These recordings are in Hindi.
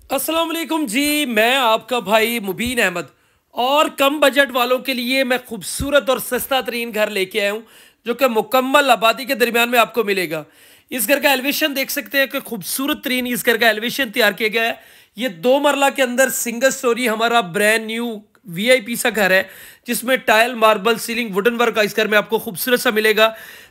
अस्सलाम वालेकुम जी। मैं आपका भाई मुबीन अहमद और कम बजट वालों के लिए मैं खूबसूरत और सस्ता तरीन घर लेके आया हूँ जो कि मुकम्मल आबादी के दरमियान में आपको मिलेगा। इस घर का एलिवेशन देख सकते हैं कि खूबसूरत तरीन इस घर का एलिवेशन तैयार किया गया है। ये 2 मरला के अंदर सिंगल स्टोरी हमारा ब्रांड न्यू वीआईपी सा घर है जिसमें tile marble ceiling wooden work का इस घर में आपको खूबसूरत सा मिलेगा।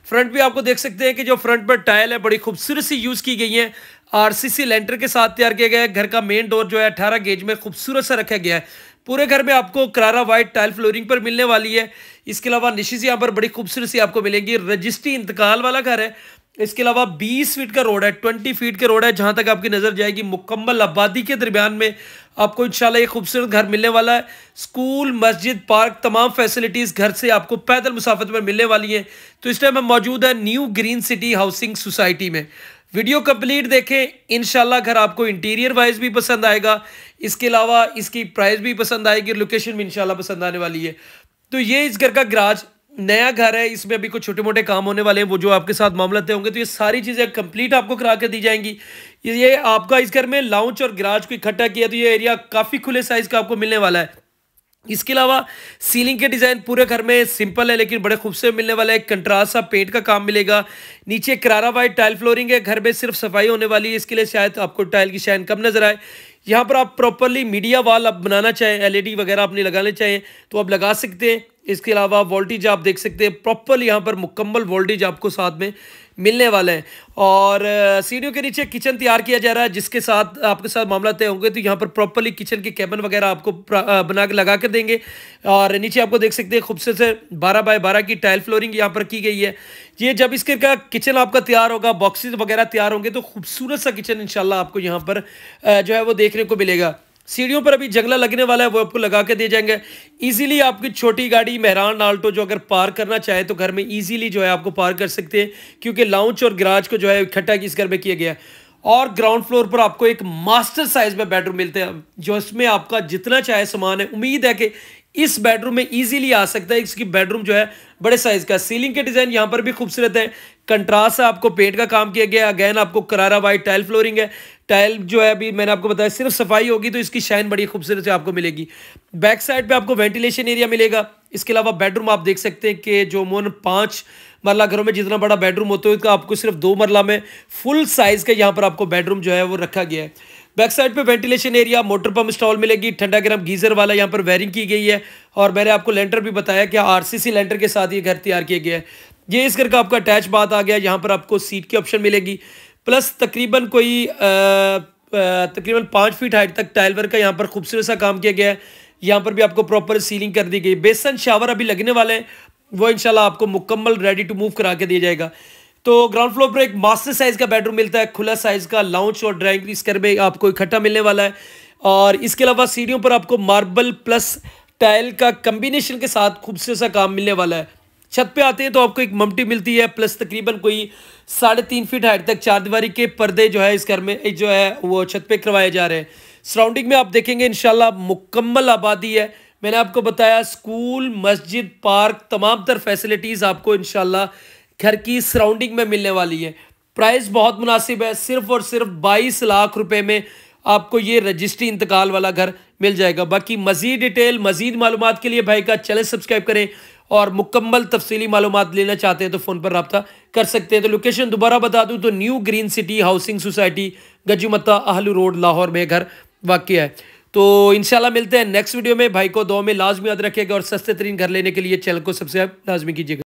फ्रंट भी आपको देख सकते हैं कि जो फ्रंट पर टाइल है बड़ी खूबसूरत सी यूज़ की गई है। आरसीसी लेंटर के साथ तैयार किया गया है। घर का मेन डोर जो है 18 गेज में खूबसूरत सा रखा गया है। पूरे घर में आपको करारा वाइट टाइल फ्लोरिंग पर मिलने वाली है। इसके अलावा निशिस यहाँ पर बड़ी खूबसूरत सी आपको मिलेंगी। रजिस्ट्री इंतकाल वाला घर है। इसके अलावा 20 फीट का रोड है, 20 फीट का रोड है जहां तक आपकी नजर जाएगी। मुकम्मल आबादी के दरमियान में आपको इंशाल्लाह ये खूबसूरत घर मिलने वाला है। स्कूल, मस्जिद, पार्क, तमाम फैसिलिटीज घर से आपको पैदल मुसाफत में मिलने वाली हैं। तो इस टाइम हम मौजूद है new green city housing society में। वीडियो कंप्लीट देखें, इंशाल्लाह घर आपको इंटीरियर वाइज भी पसंद आएगा। इसके अलावा इसकी प्राइस भी पसंद आएगी, लोकेशन भी इंशाल्लाह पसंद आने वाली है। तो ये इस घर का गराज नया घर है, इसमें अभी कुछ छोटे मोटे काम होने वाले हैं, वो जो आपके साथ मामला तय होंगे। तो ये सारी चीज़ें कंप्लीट आपको करा के दी जाएंगी। ये आपका इस घर में लाउंज और गराज को इकट्ठा किया तो ये एरिया काफ़ी खुले साइज का आपको मिलने वाला है। इसके अलावा सीलिंग के डिज़ाइन पूरे घर में सिंपल है लेकिन बड़े खूबसूरत मिलने वाला है। कंट्रास्ट सा पेंट का काम मिलेगा। नीचे करारा वाइट टाइल फ्लोरिंग है। घर में सिर्फ सफाई होने वाली है, इसके लिए शायद आपको टाइल की शाइन कम नजर आए। यहाँ पर आप प्रॉपरली मीडिया वॉल आप बनाना चाहें, एलईडी वगैरह अपनी लगाना चाहें तो आप लगा सकते हैं। इसके अलावा वोल्टेज आप देख सकते हैं, प्रॉपर यहाँ पर मुकम्मल वोल्टेज आपको साथ में मिलने वाला है। और सीढ़ियों के नीचे किचन तैयार किया जा रहा है जिसके साथ आपके साथ मामला तय होंगे। तो यहाँ पर प्रॉपरली किचन के कैबिन वगैरह आपको बना के लगा कर देंगे। और नीचे आपको देख सकते हैं खूबसूरत से 12 बाय 12 की टाइल फ्लोरिंग यहाँ पर की गई है। ये जब इसके का किचन आपका तैयार होगा, बॉक्सेस वगैरह तैयार होंगे तो खूबसूरत सा किचन इंशाल्लाह आपको यहाँ पर जो है वो देखने को मिलेगा। सीढ़ियों पर अभी जंगला लगने वाला है, वो आपको लगा के दिए जाएंगे। इजीली आपकी छोटी गाड़ी मेहरान आल्टो जो अगर पार्क करना चाहे तो घर में इजीली जो है आपको पार्क कर सकते हैं, क्योंकि लाउंज और गराज को जो है इकट्ठा इस घर में किया गया है। और ग्राउंड फ्लोर पर आपको एक मास्टर साइज में बेडरूम मिलते हैं जो इसमें आपका जितना चाहे सामान है। उम्मीद है कि इस बेडरूम में इजीली आ सकता है। इसकी बेडरूम जो है बड़े साइज का। सीलिंग के डिजाइन यहाँ पर भी खूबसूरत है। कंट्रास्ट से आपको पेंट का काम किया गया। अगेन आपको करारा वाइट टाइल फ्लोरिंग है। टाइल जो है अभी मैंने आपको बताया सिर्फ सफाई होगी तो इसकी शाइन बड़ी खूबसूरत से आपको मिलेगी। बैक साइड पे आपको वेंटिलेशन एरिया मिलेगा। इसके अलावा बेडरूम आप देख सकते हैं कि जो मोन 5 मरला घरों में जितना बड़ा बेडरूम होता है उसका आपको सिर्फ 2 मरला में फुल साइज का यहाँ पर आपको बेडरूम जो है वो रखा गया है। बैक साइड पे ventilation area, motor pump install मिलेगी, ठंडा गर्म गीजर वाला यहाँ पर वायरिंग की गई है। और मैंने आपको लेंटर भी बताया कि आरसीसी लेंटर के साथ ये घर तैयार किया गया है। ये इस घर का आपका अटैच बात आ गया। यहाँ पर आपको सीट की ऑप्शन मिलेगी। प्लस तकरीबन कोई तकरीबन 5 फीट हाइट तक टाइल वर्क का यहाँ पर खूबसूरत सा काम किया गया है। यहाँ पर भी आपको प्रॉपर सीलिंग कर दी गई। बेसन शावर अभी लगने वाले हैं, वो इंशाल्लाह आपको मुकम्मल रेडी टू मूव करा के दिया जाएगा। तो ग्राउंड फ्लोर पर एक मास्टर साइज का बेडरूम मिलता है, खुला साइज का लाउंज और ड्राइंग इस घर में आपको इकट्ठा मिलने वाला है। और इसके अलावा सीढ़ियों पर आपको मार्बल प्लस टाइल का कम्बिनेशन के साथ खूबसूरत सा काम मिलने वाला है। छत पे आते हैं तो आपको एक ममटी मिलती है, प्लस तकरीबन कोई 3.5 फीट हाइट तक 4 दीवारी के पर्दे जो है इस घर में जो है वो छत पे करवाए जा रहे हैं। सराउंडिंग में आप देखेंगे इंशाल्लाह मुकम्मल आबादी है। मैंने आपको बताया स्कूल, मस्जिद, पार्क, तमाम तर फैसिलिटीज़ आपको इंशाल्लाह घर की सराउंडिंग में मिलने वाली है। प्राइस बहुत मुनासिब है, सिर्फ और सिर्फ 22 लाख रुपए में आपको ये रजिस्ट्री इंतकाल वाला घर मिल जाएगा। बाकी मज़ीद डिटेल, मज़ीद मालूमात के लिए भाई का चैनल सब्सक्राइब करें और मुकम्मल तफसीली मालूमात लेना चाहते हैं तो फ़ोन पर रब्ता कर सकते हैं। तो लोकेशन दोबारा बता दूं तो new green city housing society, Gajumatta, Ahlu road, Lahore में घर वाक़या है। तो इंशाल्लाह मिलते हैं नेक्स्ट वीडियो में। भाई को दुआ में लाजमी याद रखिएगा और सस्ते तरीन घर लेने के लिए चैनल को सब्सक्राइब लाजमी कीजिएगा।